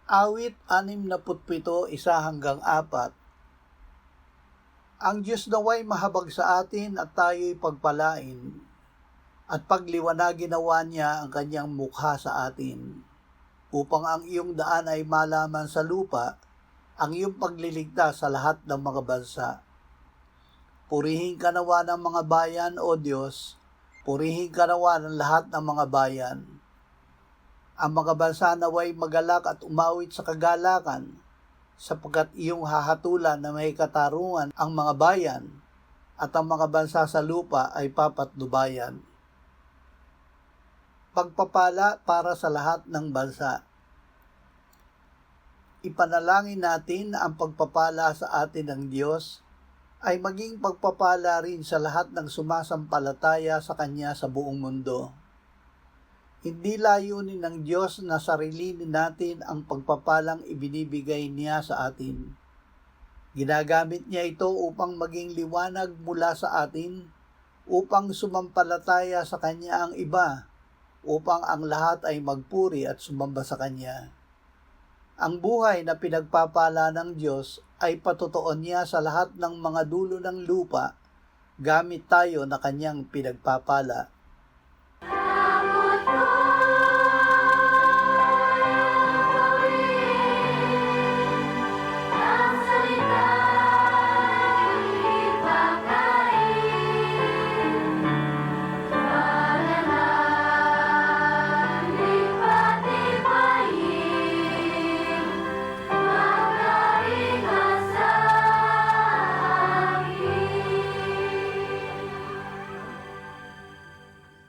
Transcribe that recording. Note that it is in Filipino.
Awit 67, 1-4. Ang Diyos naway mahabag sa atin at tayo'y pagpalain, at pagliwanagin nawa niya ang kanyang mukha sa atin, upang ang iyong daan ay malaman sa lupa, ang iyong pagliligtas sa lahat ng mga bansa. Purihin ka nawa ng mga bayan, O Diyos, purihin ka nawa ng lahat ng mga bayan. Ang mga bansa naway magalak at umawit sa kagalakan, sapagkat iyong hahatulan na may katarungan ang mga bayan, at ang mga bansa sa lupa ay papatnubayan. Pagpapala para sa lahat ng bansa. Ipanalangin natin na ang pagpapala sa atin ng Diyos ay maging pagpapala rin sa lahat ng sumasampalataya sa Kanya sa buong mundo. Hindi layunin ng Diyos na sarilinin natin ang pagpapalang ibinibigay niya sa atin. Ginagamit niya ito upang maging liwanag mula sa atin, upang sumampalataya sa Kanya ang iba, upang ang lahat ay magpuri at sumamba sa Kanya. Ang buhay na pinagpapala ng Diyos ay patutuon niya sa lahat ng mga dulo ng lupa, gamit tayo na Kanyang pinagpapala.